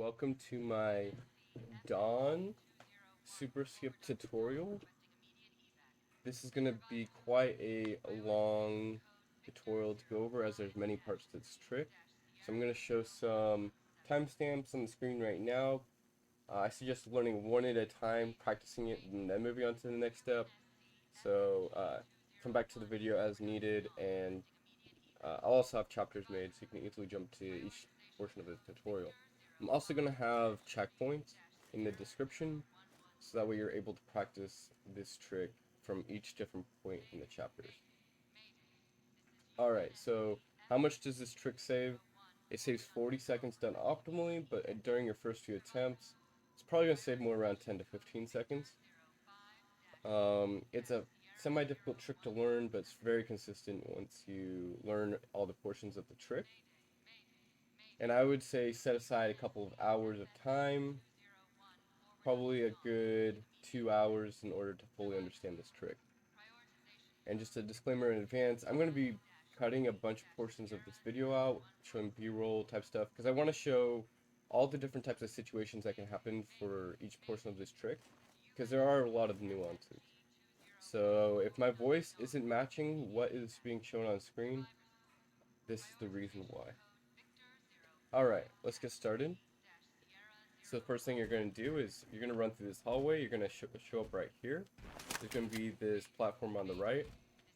welcome to my Dawn Super Skip tutorial. This is going to be quite a long tutorial to go over as there's many parts to this trick. So I'm going to show some timestamps on the screen right now. I suggest learning one at a time, practicing it, and then moving on to the next step. So come back to the video as needed, and I'll also have chapters made so you can easily jump to each portion of the tutorial. I'm also going to have checkpoints in the description so that way you're able to practice this trick from each different point in the chapters. Alright, so how much does this trick save? It saves 40 seconds done optimally, but during your first few attempts, it's probably going to save more around 10 to 15 seconds. It's a semi-difficult trick to learn, but it's very consistent once you learn all the portions of the trick. And I would say set aside a couple of hours of time, probably a good 2 hours in order to fully understand this trick. And just a disclaimer in advance, I'm going to be cutting a bunch of portions of this video out, showing B-roll type stuff, because I want to show all the different types of situations that can happen for each portion of this trick, because there are a lot of nuances. So if my voice isn't matching what is being shown on screen, this is the reason why. Alright, let's get started. So the first thing you're going to do is you're going to run through this hallway. You're going to show up right here. There's going to be this platform on the right.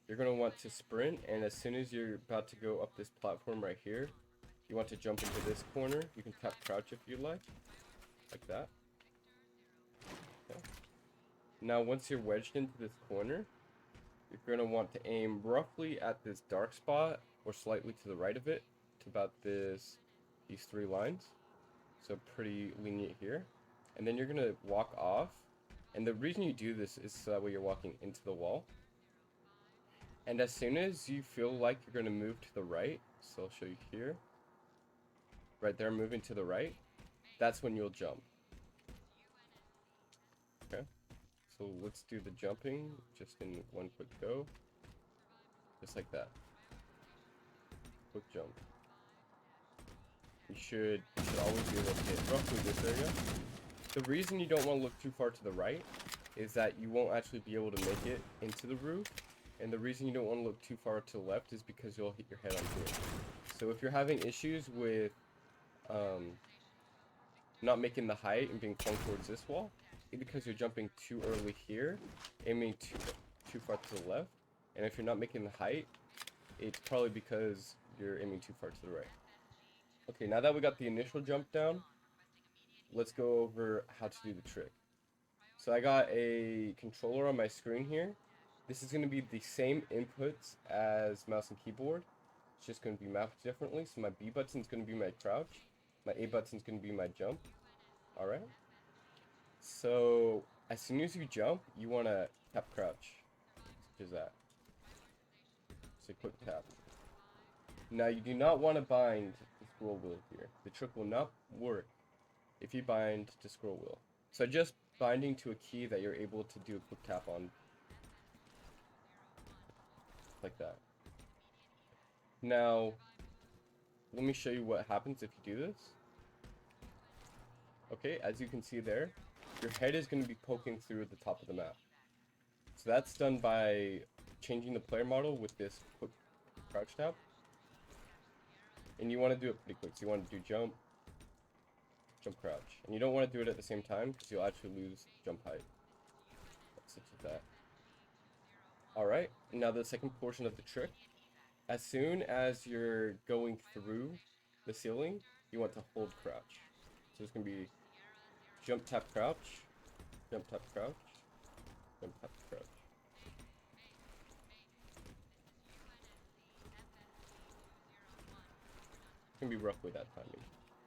You're going to want to sprint, and as soon as you're about to go up this platform right here, you want to jump into this corner. You can tap crouch if you like that. Okay. Now once you're wedged into this corner, you're going to want to aim roughly at this dark spot or slightly to the right of it, to about these 3 lines. So pretty lenient here. And then you're going to walk off. And the reason you do this is so that way you're walking into the wall. And as soon as you feel like you're going to move to the right, so I'll show you here. Right there, moving to the right. That's when you'll jump. Okay. So let's do the jumping just in one quick go. Just like that. Quick jump. You should always be able to hit roughly this area. The reason you don't want to look too far to the right is that you won't actually be able to make it into the roof. And the reason you don't want to look too far to the left is because you'll hit your head onto it. So if you're having issues with not making the height and being flung towards this wall, it's because you're jumping too early here, aiming too far to the left. And if you're not making the height, it's probably because you're aiming too far to the right. Okay, now that we got the initial jump down, let's go over how to do the trick. So I got a controller on my screen here. This is going to be the same inputs as mouse and keyboard. It's just going to be mapped differently. So my B button is going to be my crouch. My A button is going to be my jump. Alright. So as soon as you jump, you want to tap crouch. Such as that. So quick tap. Now you do not want to bind the scroll wheel here. The trick will not work if you bind to scroll wheel. So just binding to a key that you're able to do a quick tap on. Like that. Now, let me show you what happens if you do this. Okay, as you can see there, your head is going to be poking through the top of the map. So that's done by changing the player model with this quick crouch tap. And you want to do it pretty quick. So you want to do jump, jump, crouch. And you don't want to do it at the same time because you'll actually lose jump height. Such as that. Alright, now the second portion of the trick. As soon as you're going through the ceiling, you want to hold crouch. So it's going to be jump, tap, crouch, jump, tap, crouch, jump, tap, crouch. It's going to be roughly that timing.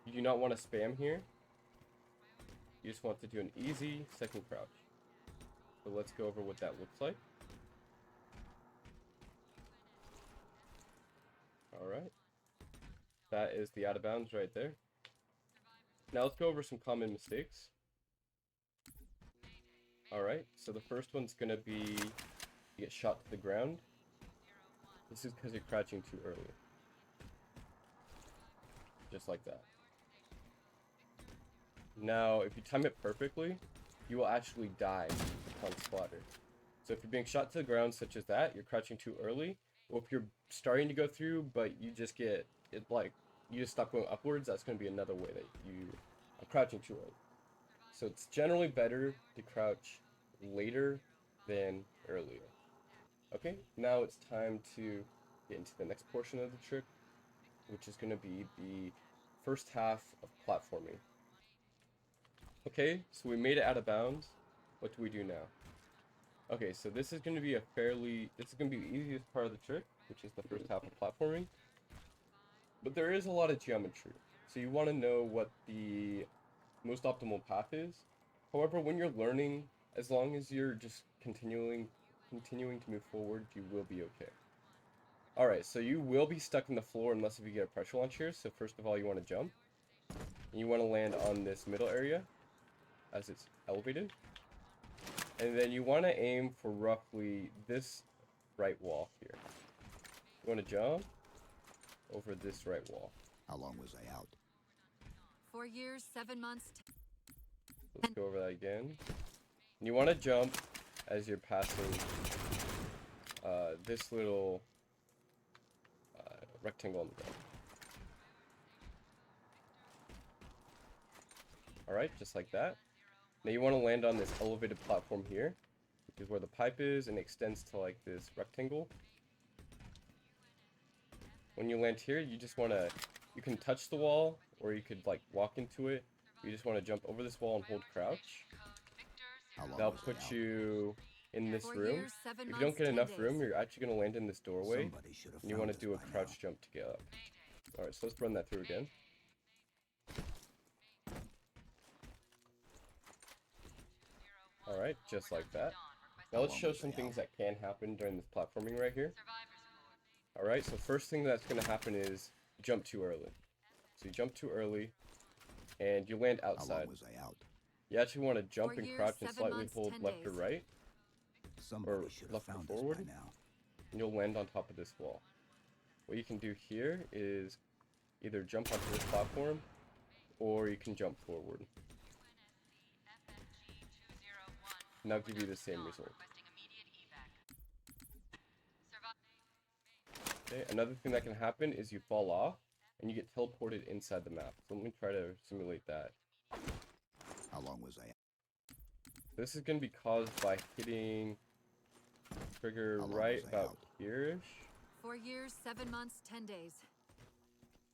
You do not want to spam here. You just want to do an easy second crouch. So let's go over what that looks like. Alright. That is the out of bounds right there. Now let's go over some common mistakes. Alright, so the first one's going to be you get shot to the ground. This is because you're crouching too early. Just like that. Now, if you time it perfectly, you will actually die upon splatter. So if you're being shot to the ground such as that, you're crouching too early, or if you're starting to go through, but you just get it like you just stop going upwards, that's going to be another way that you are crouching too early. So it's generally better to crouch later than earlier. Okay, now it's time to get into the next portion of the trick, which is going to be the first half of platforming. Okay, so we made it out of bounds. What do we do now? Okay, so this is going to be this is going to be the easiest part of the trick, which is the first half of platforming. But there is a lot of geometry, so you want to know what the most optimal path is. However, when you're learning, as long as you're just continuing to move forward, you will be okay. Alright, so you will be stuck in the floor unless if you get a pressure launch here. So first of all, you want to jump. And you want to land on this middle area as it's elevated. And then you want to aim for roughly this right wall here. You want to jump over this right wall. How long was I out? 4 years, 7 months. Let's go over that again. And you want to jump as you're passing this little rectangle on the ground. Alright, just like that. Now you want to land on this elevated platform here, which is where the pipe is, and it extends to like this rectangle. When you land here, you just want to, you can touch the wall, or you could like walk into it. You just want to jump over this wall and hold crouch. That'll put you in this room. If you don't get enough room, you're actually going to land in this doorway, and you want to do a crouch jump to get up. Alright, so let's run that through again. Alright, just like that. Now let's show some things that can happen during this platforming right here. Alright, so first thing that's going to happen is you jump too early. So you jump too early, and you land outside. How long was I out? You actually want to jump 4 and years, crouch and 7 slightly months, hold 10 left or days. right, Somebody should have left or found us forward, by now. and you'll land on top of this wall. What you can do here is either jump onto this platform, or you can jump forward. And that'll give you the same result. Okay, another thing that can happen is you fall off, and you get teleported inside the map. So let me try to simulate that. How long was I out? This is going to be caused by hitting trigger How long right was I about out? here-ish. 4 years, 7 months, 10 days.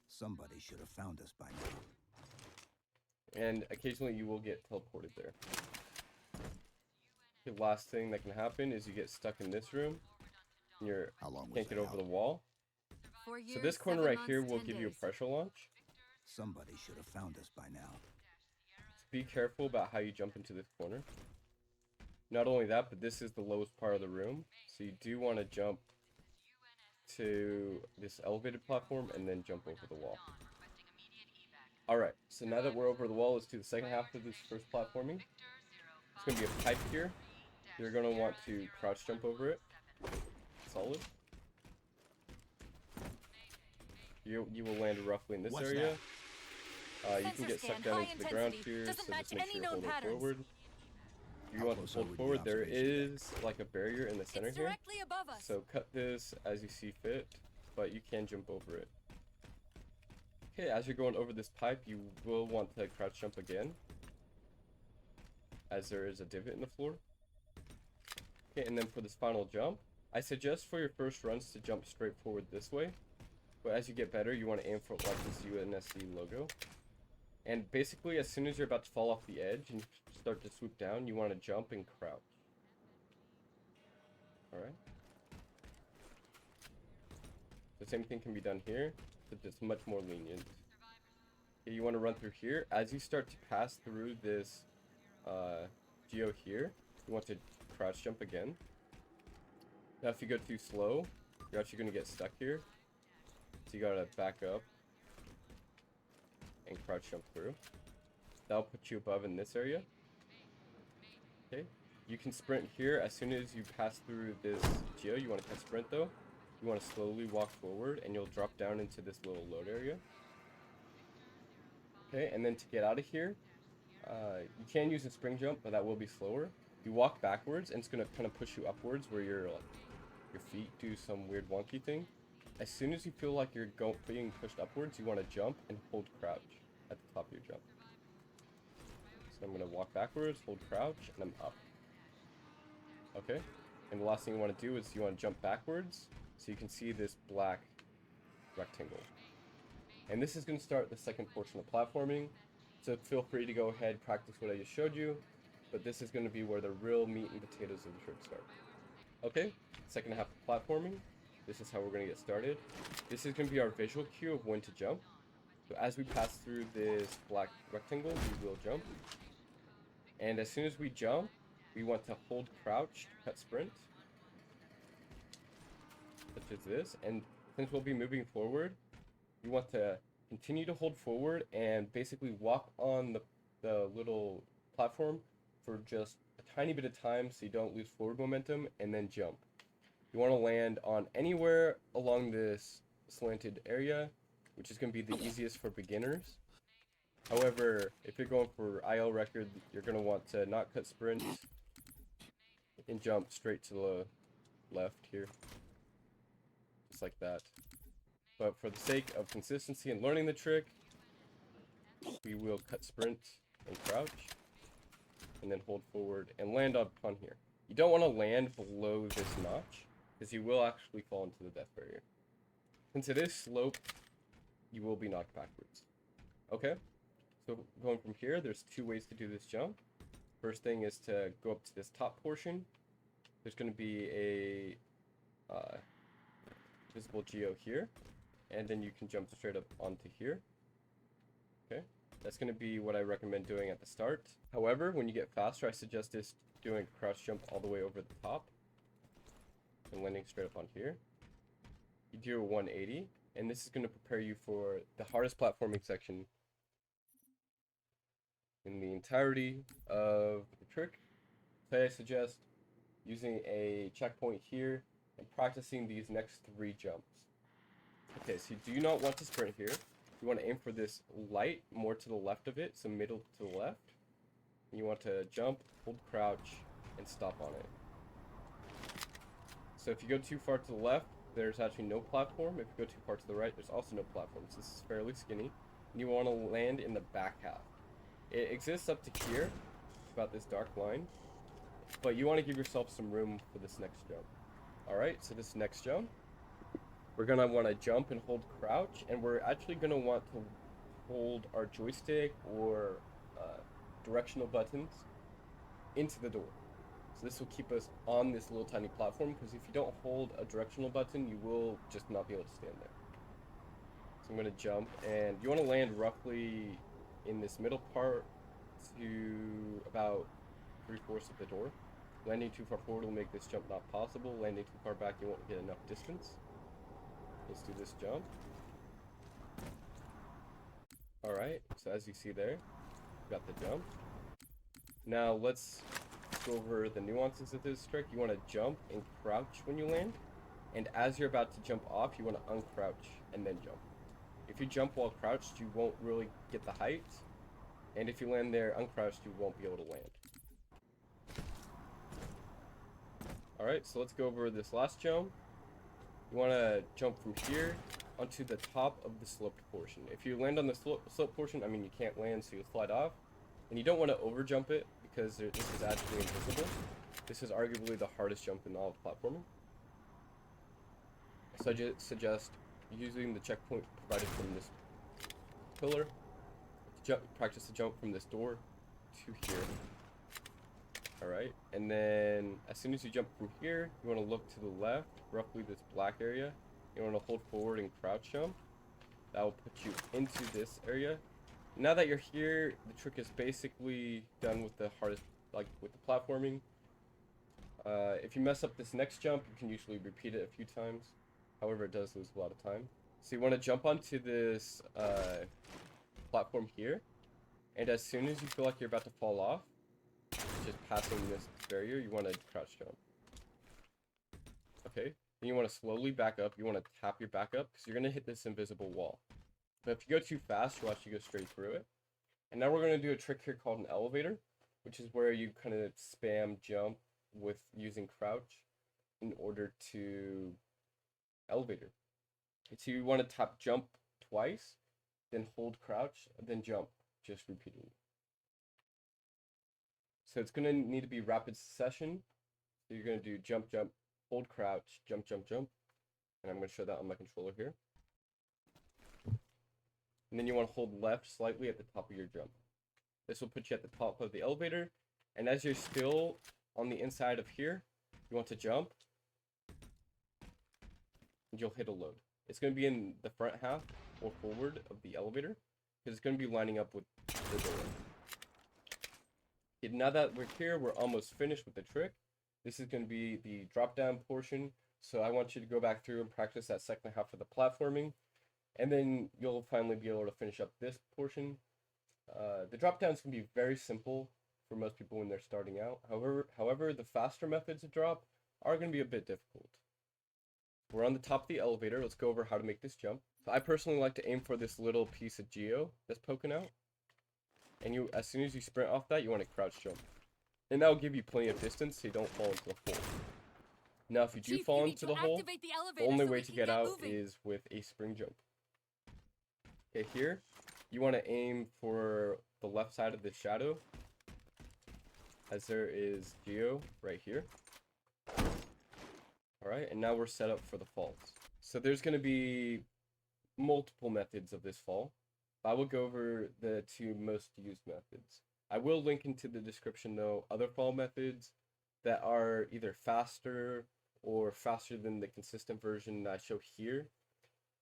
Somebody should have found us by now. And occasionally you will get teleported there. The last thing that can happen is you get stuck in this room, and you How long was can't get I over out? the wall. 4 years, So this corner 7 right months, here will 10 give you a days. pressure launch. Somebody should have found us by now. So be careful about how you jump into this corner. Not only that, but this is the lowest part of the room. So you do want to jump to this elevated platform and then jump over the wall. Alright, so now that we're over the wall, let's do the second half of this first platforming. It's going to be a pipe here. You're going to want to crouch jump over it. Solid. You will land roughly in this What's area. You Sensor can get sucked scan, down high into the ground intensity. here, Doesn't so match just make any sure you're known holding patterns. forward. If you How want close to are hold we to the forward, there observation deck? is like a barrier in the center It's here. directly above us. So cut this as you see fit, but you can jump over it. Okay, as you're going over this pipe, you will want to crouch jump again, as there is a divot in the floor. Okay, and then for this final jump, I suggest for your first runs to jump straight forward this way. But as you get better, you want to aim for like this UNSC logo. And basically, as soon as you're about to fall off the edge and start to swoop down, you want to jump and crouch. Alright? The same thing can be done here, but just much more lenient. Okay, you want to run through here. As you start to pass through this geo here, you want to crouch jump again. Now if you go too slow, you're actually going to get stuck here. So you gotta back up and crouch jump through. That'll put you above in this area. Okay, you can sprint here. As soon as you pass through this geo, you want to sprint though. You want to slowly walk forward, and you'll drop down into this little load area. Okay, and then to get out of here, You can use a spring jump, but that will be slower. You walk backwards, and it's gonna kind of push you upwards, where your feet do some weird wonky thing. As soon as you feel like you're being pushed upwards, you want to jump and hold crouch at the top of your jump. So I'm gonna walk backwards, hold crouch, and I'm up. Okay. And the last thing you want to do is you want to jump backwards, so you can see this black rectangle. And this is going to start the second portion of platforming, so feel free to go ahead, practice what I just showed you, but this is going to be where the real meat and potatoes of the trick start. Okay, second half of platforming, this is how we're going to get started. This is going to be our visual cue of when to jump. So as we pass through this black rectangle, we will jump. And as soon as we jump, we want to hold crouch to cut sprint, such as this. And since we'll be moving forward, you want to continue to hold forward and basically walk on the little platform for just a tiny bit of time so you don't lose forward momentum, and then jump. You want to land on anywhere along this slanted area, which is going to be the easiest for beginners. However, if you're going for IL record, you're going to want to not cut sprint and jump straight to the left here, just like that. But for the sake of consistency and learning the trick, we will cut sprint and crouch, and then hold forward and land upon here. You don't want to land below this notch, because you will actually fall into the death barrier. Since it is sloped, you will be knocked backwards. Okay, so going from here, there's two ways to do this jump. First thing is to go up to this top portion. There's going to be a visible geo here, and then you can jump straight up onto here. Okay, that's going to be what I recommend doing at the start. However, when you get faster, I suggest just doing a crouch jump all the way over the top and landing straight up on here. You do a 180, and this is going to prepare you for the hardest platforming section in the entirety of the trick. So I suggest using a checkpoint here and practicing these next 3 jumps. Okay, so you do not want to sprint here. You want to aim for this light more to the left of it, so middle to the left. And you want to jump, hold crouch, and stop on it. So if you go too far to the left, there's actually no platform. If you go too far to the right, there's also no platform. So this is fairly skinny. And you want to land in the back half. It exists up to here, about this dark line, but you want to give yourself some room for this next jump. Alright, so this next jump, we're going to want to jump and hold crouch, and we're actually going to want to hold our joystick or directional buttons into the door. So this will keep us on this little tiny platform, because if you don't hold a directional button, you will just not be able to stand there. So I'm going to jump, and you want to land roughly in this middle part to about 3/4 of the door. Landing too far forward will make this jump not possible. Landing too far back, you won't get enough distance. Let's do this jump. Alright, so as you see there, we got the jump. Now let's go over the nuances of this trick. You want to jump and crouch when you land, and as you're about to jump off, you want to uncrouch and then jump. If you jump while crouched, you won't really get the height, and if you land there uncrouched, you won't be able to land. Alright, so let's go over this last jump. You want to jump from here onto the top of the sloped portion. If you land on the sloped portion, I mean, you can't land, so you'll slide off. And you don't want to over jump it, because this is actually invisible. This is arguably the hardest jump in all of platforming. So I just suggest using the checkpoint provided from this pillar to practice the jump from this door to here. Alright, and then as soon as you jump from here, you want to look to the left, roughly this black area. You want to hold forward and crouch jump. That will put you into this area. Now that you're here, the trick is basically done with the hardest, like with the platforming. If you mess up this next jump, you can usually repeat it a few times. However, it does lose a lot of time. So you want to jump onto this platform here, and as soon as you feel like you're about to fall off, just passing this barrier, you want to crouch jump. Okay, then you want to slowly back up. You want to tap your back up, because you're going to hit this invisible wall. But if you go too fast, you'll actually go straight through it. And now we're going to do a trick here called an elevator, which is where you kind of spam jump with using crouch in order to elevator. So you want to tap jump twice, then hold crouch, then jump, just repeating. So it's going to need to be rapid succession. So you're going to do jump, jump, hold crouch, jump, jump, jump. And I'm going to show that on my controller here. And then you want to hold left slightly at the top of your jump. This will put you at the top of the elevator. And as you're still on the inside of here, you want to jump. And you'll hit a load. It's going to be in the front half or forward of the elevator, because it's going to be lining up with the door. Okay, now that we're here, we're almost finished with the trick. This is going to be the drop down portion. So I want you to go back through and practice that second half of the platforming. And then you'll finally be able to finish up this portion. The drop downs can be very simple for most people when they're starting out. However, the faster methods of drop are going to be a bit difficult. We're on the top of the elevator. Let's go over how to make this jump. So I personally like to aim for this little piece of geo that's poking out. And you, as soon as you sprint off that, you want to crouch jump. And that will give you plenty of distance so you don't fall into the hole. Now, if you do fall into the hole, the only way to get out is with a spring jump. Okay, here, you want to aim for the left side of the shadow, as there is geo right here. Alright, and now we're set up for the falls. So there's going to be multiple methods of this fall. I will go over the two most used methods. I will link into the description, though, other fall methods that are either faster or faster than the consistent version I show here,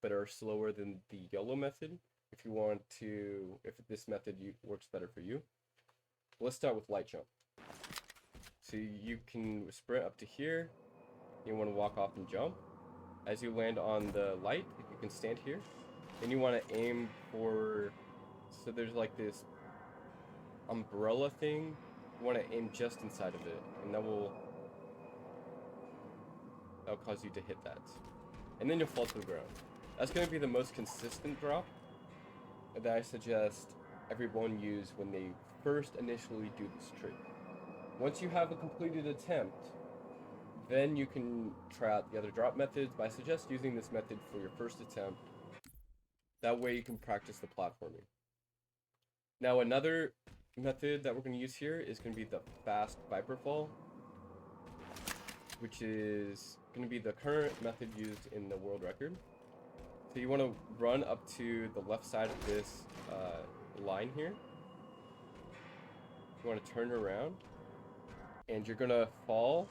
but are slower than the YOLO method, if you want to, if this method works better for you. Let's start with light jump. So you can sprint up to here. You want to walk off and jump. As you land on the light, you can stand here. Then you want to aim for, so there's like this umbrella thing. You want to aim just inside of it, and that'll cause you to hit that. And then you'll fall to the ground. That's going to be the most consistent drop that I suggest everyone use when they first initially do this trick. Once you have a completed attempt, then you can try out the other drop methods, but I suggest using this method for your first attempt. That way you can practice the platforming. Now another method that we're going to use here is going to be the fast VyPr fall, which is going to be the current method used in the world record. So you want to run up to the left side of this line here. You want to turn around, and you're going to fall,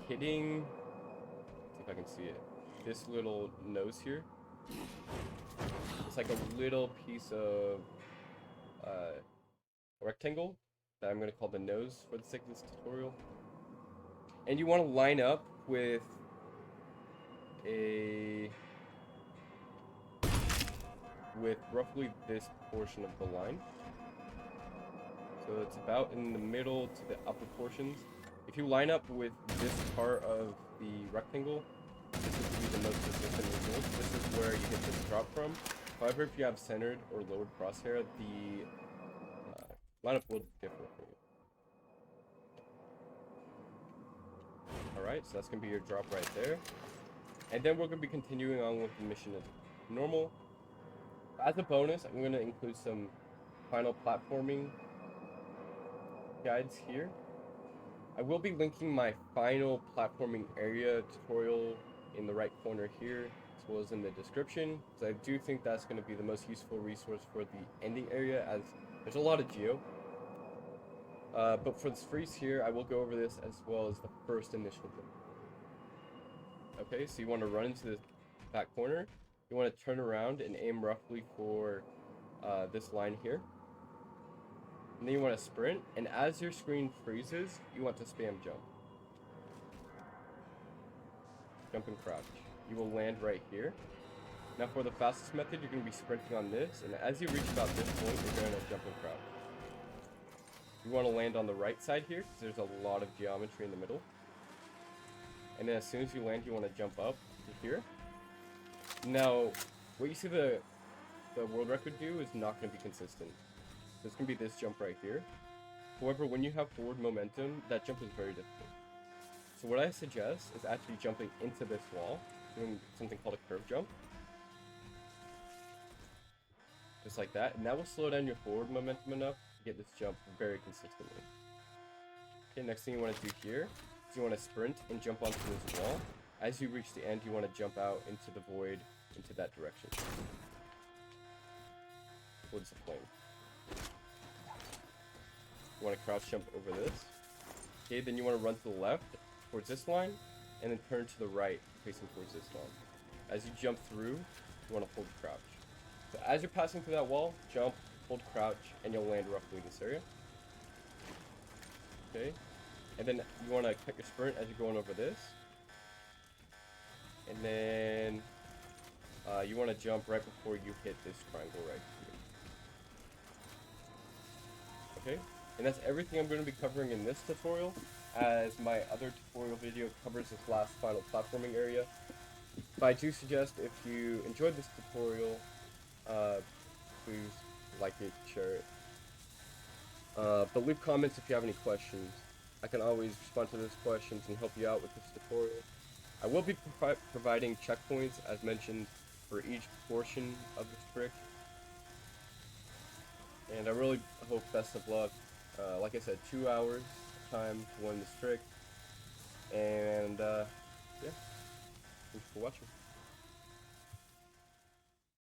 hitting, let's see if I can see it, this little nose here. It's like a little piece of rectangle that I'm going to call the nose for the sake of this tutorial. And you want to line up with roughly this portion of the line. So it's about in the middle to the upper portions. If you line up with this part of the rectangle, this is going to be the most consistent result. This is where you hit this drop from. However, if you have centered or lowered crosshair, the lineup will differ for you. Alright, so that's going to be your drop right there. And then we're going to be continuing on with the mission as normal. As a bonus, I'm going to include some final platforming guides here. I will be linking my final platforming area tutorial in the right corner here, as well as in the description, because I do think that's going to be the most useful resource for the ending area, as there's a lot of geo. But for this freeze here, I will go over this as well as the first initial jump. Okay, so you want to run into the back corner. You want to turn around and aim roughly for this line here. And then you want to sprint, and as your screen freezes, you want to spam jump. Jump and crouch. You will land right here. Now for the fastest method, you're going to be sprinting on this, and as you reach about this point, you're going to jump and crouch. You want to land on the right side here, because there's a lot of geometry in the middle. And then as soon as you land, you want to jump up to here. Now, what you see the the world record do is not going to be consistent. There's going to be this jump right here. However, when you have forward momentum, that jump is very difficult. So what I suggest is actually jumping into this wall, doing something called a curve jump. Just like that, and that will slow down your forward momentum enough to get this jump very consistently. Okay, next thing you want to do here is you want to sprint and jump onto this wall. As you reach the end, you want to jump out into the void, into that direction. Towards the flame. You want to crouch jump over this. Okay, then you want to run to the left, towards this line, and then turn to the right, facing towards this line. As you jump through, you want to hold crouch. So as you're passing through that wall, jump, hold crouch, and you'll land roughly in this area. Okay, and then you want to cut your sprint as you're going over this. And then you want to jump right before you hit this triangle right here. Okay, and that's everything I'm going to be covering in this tutorial, as my other tutorial video covers this last final platforming area. But I do suggest, if you enjoyed this tutorial, please like it, share it. But leave comments if you have any questions. I can always respond to those questions and help you out with this tutorial. I will be providing checkpoints, as mentioned, for each portion of this trick. And I really hope best of luck. Like I said, 2 hours time to learn this trick. And yeah, thanks for watching.